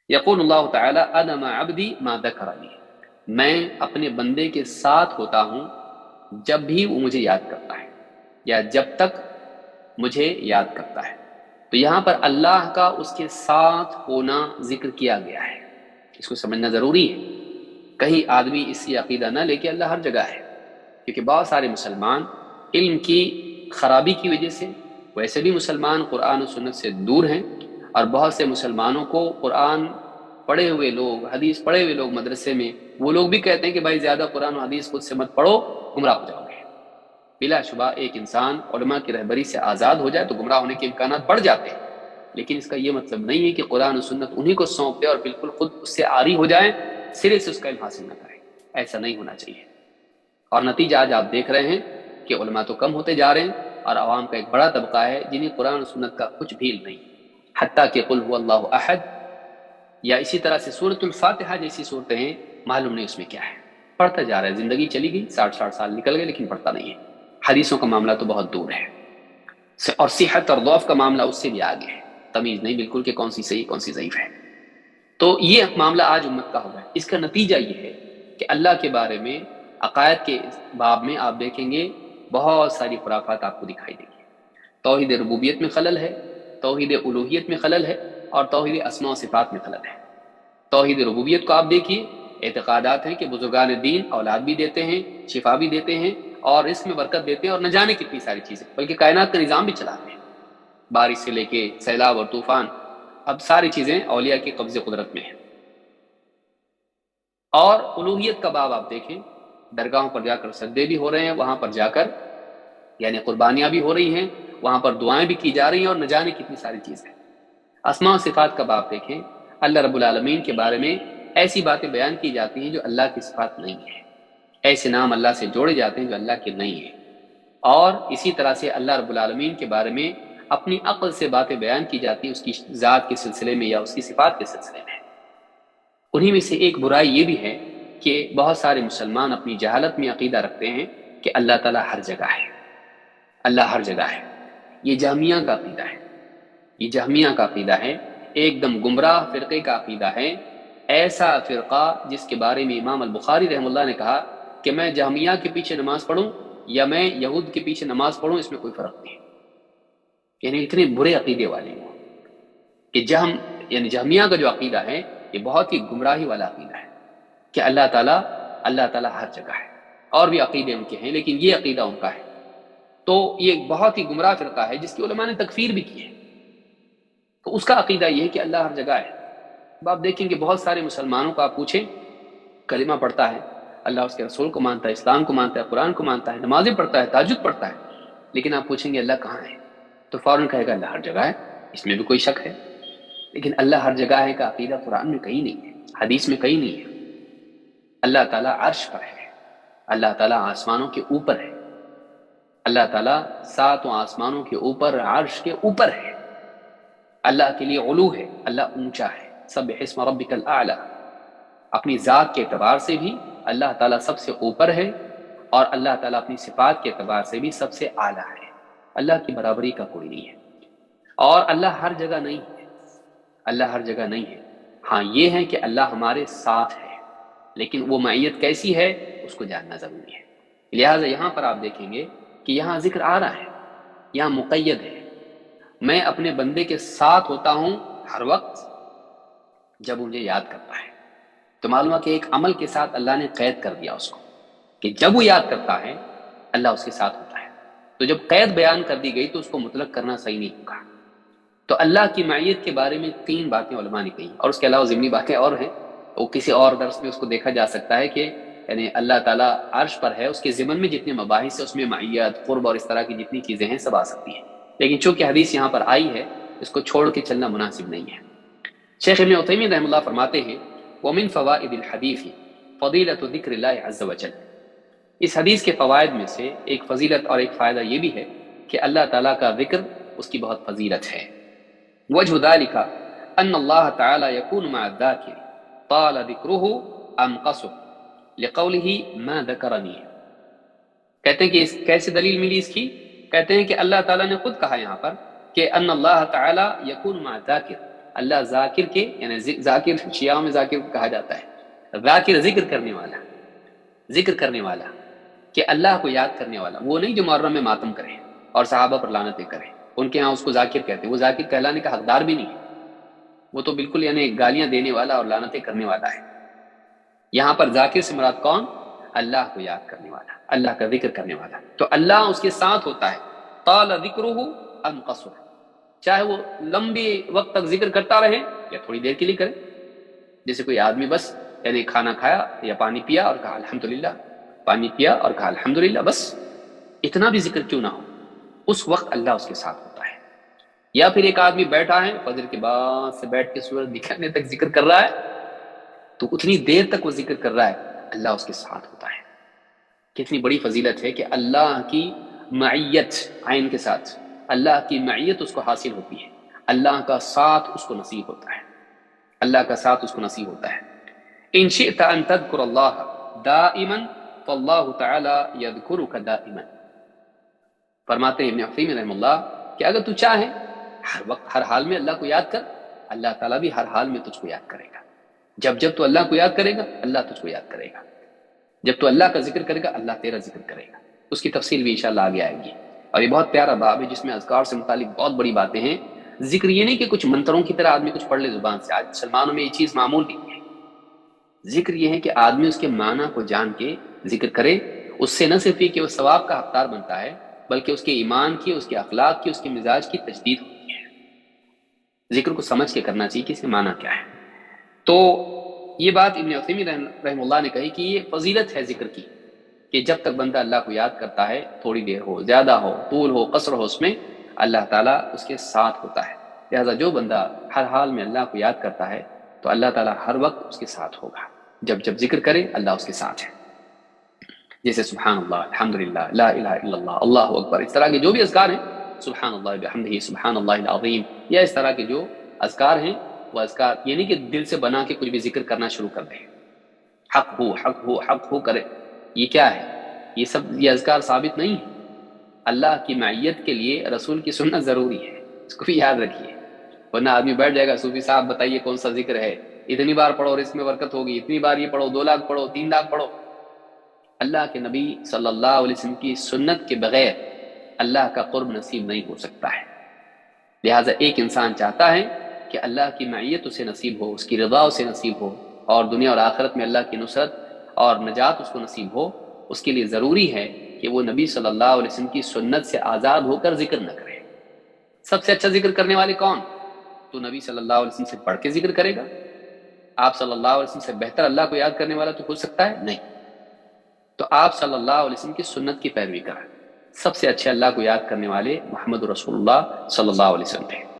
یقول اللہ تعالی انا مع عبدی ما ذکرنی، میں اپنے بندے کے ساتھ ہوتا ہوں جب بھی وہ مجھے یاد کرتا ہے، یا جب تک مجھے یاد کرتا ہے۔ تو یہاں پر اللہ کا اس کے ساتھ ہونا ذکر کیا گیا ہے، اس کو سمجھنا ضروری ہے۔ کہیں آدمی اس سے عقیدہ نہ لے کہ اللہ ہر جگہ ہے، کیونکہ بہت سارے مسلمان علم کی خرابی کی وجہ سے، ویسے بھی مسلمان قرآن و سنت سے دور ہیں، اور بہت سے مسلمانوں کو قرآن پڑھے ہوئے لوگ، حدیث پڑھے ہوئے لوگ مدرسے میں، وہ لوگ بھی کہتے ہیں کہ بھائی زیادہ قرآن و حدیث خود سے مت پڑھو، گمراہ ہو جاؤ گے۔ بلا شبہ ایک انسان علماء کی رہبری سے آزاد ہو جائے تو گمراہ ہونے کے امکانات بڑھ جاتے ہیں، لیکن اس کا یہ مطلب نہیں ہے کہ قرآن و سنت انہی کو سونپ دے اور بالکل خود اس سے عاری ہو جائیں، سرے سے اس کا علم حاصل نہ کریں۔ ایسا نہیں ہونا چاہیے، اور نتیجہ آج آپ دیکھ رہے ہیں کہ علماء تو کم ہوتے جا رہے ہیں، اور عوام کا ایک بڑا طبقہ ہے جنہیں قرآن و سنت کا کچھ بھی علم نہیں، حتیٰ کہ قل هو اللہ احد یا اسی طرح سے سورۃ الفاتحہ جیسی صورتیں ہیں، معلوم نہیں اس میں کیا ہے، پڑھتا جا رہا ہے، زندگی چلی گئی، 60 سال نکل گئے لیکن پڑھتا نہیں ہے۔ حدیثوں کا معاملہ تو بہت دور ہے، اور صحت اور ضعف کا معاملہ اس سے بھی آگے ہے، تمیز نہیں بالکل کہ کون سی صحیح کون سی ضعیف ہے۔ تو یہ معاملہ آج امت کا ہوا ہے۔ اس کا نتیجہ یہ ہے کہ اللہ کے بارے میں عقائد کے باب میں آپ دیکھیں گے بہت ساری خرافات آپ کو دکھائی دیں گی۔ توحید ربوبیت میں خلل ہے، توحید الوہیت میں خلل ہے، اور توحید اسماء و صفات میں خلل ہے۔ توحید ربوبیت کو آپ دیکھیے، اعتقادات ہیں کہ بزرگان دین اولاد بھی دیتے ہیں، شفا بھی دیتے ہیں، اور رزق میں برکت دیتے ہیں، اور نہ جانے کتنی ساری چیزیں، بلکہ کائنات کا نظام بھی چلاتے ہیں، بارش سے لے کے سیلاب اور طوفان، اب ساری چیزیں اولیاء کی قبض قدرت میں ہیں۔ اور الوہیت کا باب آپ دیکھیں، درگاہوں پر جا کر سجدے بھی ہو رہے ہیں، وہاں پر جا کر یعنی قربانیاں بھی ہو رہی ہیں، وہاں پر دعائیں بھی کی جا رہی ہیں، اور نہ جانے کتنی ساری چیزیں۔ اسماء و صفات کا باب دیکھیں، اللہ رب العالمین کے بارے میں ایسی باتیں بیان کی جاتی ہیں جو اللہ کی صفات نہیں ہیں، ایسے نام اللہ سے جوڑے جاتے ہیں جو اللہ کے نہیں ہیں، اور اسی طرح سے اللہ رب العالمین کے بارے میں اپنی عقل سے باتیں بیان کی جاتی ہیں اس کی ذات کے سلسلے میں یا اس کی صفات کے سلسلے میں۔ انہی میں سے ایک برائی یہ بھی ہے کہ بہت سارے مسلمان اپنی جہالت میں عقیدہ رکھتے ہیں کہ اللہ تعالیٰ ہر جگہ ہے، اللہ ہر جگہ ہے۔ یہ جہمیہ کا عقیدہ ہے، یہ جہمیہ کا عقیدہ ہے، ایک دم گمراہ فرقے کا عقیدہ ہے، ایسا فرقہ جس کے بارے میں امام البخاری رحمہ اللہ نے کہا کہ میں جہمیہ کے پیچھے نماز پڑھوں یا میں یہود کے پیچھے نماز پڑھوں، اس میں کوئی فرق نہیں، یعنی اتنے برے عقیدے والے ہیں کہ یعنی جہمیہ کا جو عقیدہ ہے یہ بہت ہی گمراہی والا عقیدہ ہے کہ اللہ تعالیٰ ہر جگہ ہے، اور بھی عقیدے ان کے ہیں لیکن یہ عقیدہ ان کا ہے۔ تو یہ بہت ہی گمراہ فرقہ ہے جس کی علماء نے تکفیر بھی کی ہے۔ تو اس کا عقیدہ یہ ہے کہ اللہ ہر جگہ ہے۔ اب آپ دیکھیں کہ بہت سارے مسلمانوں کو آپ پوچھیں، کلمہ پڑھتا ہے، اللہ اس کے رسول کو مانتا ہے، اسلام کو مانتا ہے، قرآن کو مانتا ہے، نمازیں پڑھتا ہے، تہجد پڑھتا ہے، لیکن آپ پوچھیں گے اللہ کہاں ہے تو فوراً کہے گا اللہ ہر جگہ ہے، اس میں بھی کوئی شک ہے۔ لیکن اللہ ہر جگہ ہے کا عقیدہ قرآن میں کہیں نہیں ہے، حدیث میں کہیں نہیں ہے۔ اللہ تعالیٰ عرش پر ہے، اللہ تعالیٰ آسمانوں کے اوپر ہے، اللہ تعالیٰ 7 آسمانوں کے اوپر عرش کے اوپر ہے، اللہ کے لیے علو ہے، اللہ اونچا ہے، سبح اسم ربک الاعلی۔ اپنی ذات کے اعتبار سے بھی اللہ تعالیٰ سب سے اوپر ہے، اور اللہ تعالیٰ اپنی صفات کے اعتبار سے بھی سب سے اعلیٰ ہے، اللہ کی برابری کا کوئی نہیں ہے۔ اور اللہ ہر جگہ نہیں ہے، اللہ ہر جگہ نہیں ہے، ہاں یہ ہے کہ اللہ ہمارے ساتھ ہے، لیکن وہ معیت کیسی ہے اس کو جاننا ضروری ہے۔ لہٰذا یہاں پر آپ دیکھیں گے کہ یہاں ذکر آ رہا ہے، یہاں مقید ہے، میں اپنے بندے کے ساتھ ہوتا ہوں ہر وقت جب مجھے یاد کرتا ہے۔ تو معلوم ہے کہ ایک عمل کے ساتھ اللہ نے قید کر دیا اس کو کہ جب وہ یاد کرتا ہے اللہ اس کے ساتھ ہوتا ہے۔ تو جب قید بیان کر دی گئی تو اس کو مطلق کرنا صحیح نہیں ہوگا۔ تو اللہ کی معیت کے بارے میں 3 باتیں علماء نے کہیں، اور اس کے علاوہ ضمنی باتیں اور ہیں، وہ کسی اور درس میں اس کو دیکھا جا سکتا ہے کہ یعنی اللہ تعالیٰ عرش پر ہے، اس کے ضمن میں جتنے مباحث ہیں اس میں معیت، قرب اور اس طرح کی جتنی چیزیں ہیں سب آ سکتی ہیں، لیکن چونکہ حدیث یہاں پر آئی ہے اس کو چھوڑ کے چلنا مناسب نہیں ہے۔ شیخ ابن عثیمین رحمہ اللہ فرماتے ہیں وَمِن فَوَائِدِ الْحَدِيثِ فَضِيلَةُ ذِكْرِ اللَّهِ عَزَّ وَجَلَّ، اس حدیث کے فوائد میں سے ایک فضیلت اور ایک فائدہ یہ بھی ہے کہ اللہ تعالیٰ کا ذکر اس کی بہت فضیلت ہے۔ وجہ ذلك ان اللہ تعالی یکون مع الذاکر طال ذکرہ ام قصر لقولہ ما ذکرنی، کہتے ہیں کہ اس کیسے دلیل ملی اس کی؟ کہتے ہیں کہ اللہ تعالیٰ نے خود کہا یہاں پر کہ ان اللہ تعالی یکون مع الذاکر، اللہ ذاکر کے یعنی ذاکر شیعہ میں ذاکر کہا جاتا ہے، ذاکر ذکر کرنے والا، ذکر کرنے والا کہ اللہ کو یاد کرنے والا، وہ نہیں جو محرم میں ماتم کرے اور صحابہ پر لعنتیں کرے، ان کے ہاں اس کو ذاکر کہتے ہیں، وہ ذاکر کہلانے کا حقدار بھی نہیں ہے، وہ تو بالکل یعنی گالیاں دینے والا اور لعنتیں کرنے والا ہے۔ یہاں پر ذاکر سے مراد کون؟ اللہ کو یاد کرنے والا، اللہ کا ذکر کرنے والا، تو اللہ اس کے ساتھ ہوتا ہے۔ طال ذکرہ ام قصر، چاہے وہ لمبے وقت تک ذکر کرتا رہے یا تھوڑی دیر کے لیے کرے، جیسے کوئی آدمی بس یعنی کھانا کھایا یا پانی پیا اور کہا الحمدللہ، پانی پیا اور کہا الحمدللہ، بس اتنا بھی ذکر کیوں نہ ہو، اس وقت اللہ اس کے ساتھ ہوتا ہے۔ یا پھر ایک آدمی بیٹھا ہے فجر کے بعد سے بیٹھ کے سورج نکلنے تک ذکر کر رہا ہے، تو اتنی دیر تک وہ ذکر کر رہا ہے، اللہ اس کے ساتھ ہوتا ہے۔ کتنی بڑی فضیلت ہے کہ اللہ کی معیت، عین کے ساتھ اللہ کی معیت اس کو حاصل ہوتی ہے، اللہ کا ساتھ اس کو نصیب ہوتا ہے، اللہ کا ساتھ اس کو نصیب ہوتا ہے۔ ان شئت ان تذکر اللہ دائما فاللہ تعالی یذکرک دائما، فرماتے ہیں ابن عثیمین رحمہ اللہ کہ اگر تو چاہے ہر وقت ہر حال میں اللہ کو یاد کر، اللہ تعالیٰ بھی ہر حال میں تجھ کو یاد کرے گا۔ جب تو اللہ کو یاد کرے گا اللہ تجھ کو یاد کرے گا، جب تو اللہ کا ذکر کرے گا اللہ تیرا ذکر کرے گا۔ اس کی تفصیل بھی انشاءاللہ آگے آئے گی، اور یہ بہت پیارا باب ہے جس میں اذکار سے متعلق بہت بڑی باتیں ہیں۔ ذکر یہ نہیں کہ کچھ منتروں کی طرح آدمی کچھ پڑھ لے زبان سے، آج مسلمانوں میں یہ چیز معمول نہیں ہے۔ ذکر یہ ہے کہ آدمی اس کے معنی کو جان کے ذکر کرے، اس سے نہ صرف یہ کہ وہ ثواب کا حقدار بنتا ہے بلکہ اس کے ایمان کی، اس کے اخلاق کی، اس کے مزاج کی تجدید ہوتی ہے۔ ذکر کو سمجھ کے کرنا چاہیے کہ اس کا معنی کیا ہے۔ تو یہ بات ابن عثیمین رحمہ اللہ نے کہی کہ یہ فضیلت ہے ذکر کی، کہ جب تک بندہ اللہ کو یاد کرتا ہے، تھوڑی دیر ہو، زیادہ ہو، طول ہو، قصر ہو، اس میں اللہ تعالیٰ اس کے ساتھ ہوتا ہے۔ لہذا جو بندہ ہر حال میں اللہ کو یاد کرتا ہے تو اللہ تعالیٰ ہر وقت اس کے ساتھ ہوگا، جب ذکر کرے اللہ اس کے ساتھ ہے۔ جیسے سبحان اللہ، الحمدللہ، لا الہ الا اللہ، اللہ اکبر، اس طرح کے جو بھی اذکار ہیں، سبحان اللہ بحمدہ، سبحان اللہ العظیم، یا اس طرح کے جو اذکار ہیں، وہ اذکار یہ نہیں کہ دل سے بنا کے کچھ بھی ذکر کرنا شروع کر دیں، حق ہو حق ہو حق ہو کرے، یہ کیا ہے؟ یہ اذکار ثابت نہیں ہے۔ اللہ کی معیت کے لیے رسول کی سنت ضروری ہے، اس کو بھی یاد رکھیے، ورنہ آدمی بیٹھ جائے گا صوفی صاحب بتائیے کون سا ذکر ہے، اتنی بار پڑھو اور اس میں برکت ہوگی، اتنی بار یہ پڑھو، 2 لاکھ پڑھو، 3 لاکھ پڑھو۔ اللہ کے نبی صلی اللہ علیہ وسلم کی سنت کے بغیر اللہ کا قرب نصیب نہیں ہو سکتا ہے۔ لہٰذا ایک انسان چاہتا ہے کہ اللہ کی معیت اسے نصیب ہو، اس کی رضا اسے نصیب ہو، اور دنیا اور آخرت میں اللہ کی نصرت اور نجات اس کو نصیب ہو، اس کے لیے ضروری ہے کہ وہ نبی صلی اللہ علیہ وسلم کی سنت سے آزاد ہو کر ذکر نہ کرے۔ سب سے اچھا ذکر کرنے والے کون؟ تو نبی صلی اللہ علیہ وسلم سے پڑھ کے ذکر کرے گا۔ آپ صلی اللہ علیہ وسلم سے بہتر اللہ کو یاد کرنے والا تو ہو سکتا ہے نہیں، تو آپ صلی اللہ علیہ وسلم کی سنت کی پیروی کریں۔ سب سے اچھے اللہ کو یاد کرنے والے محمد رسول اللہ صلی اللہ علیہ وسلم تھے۔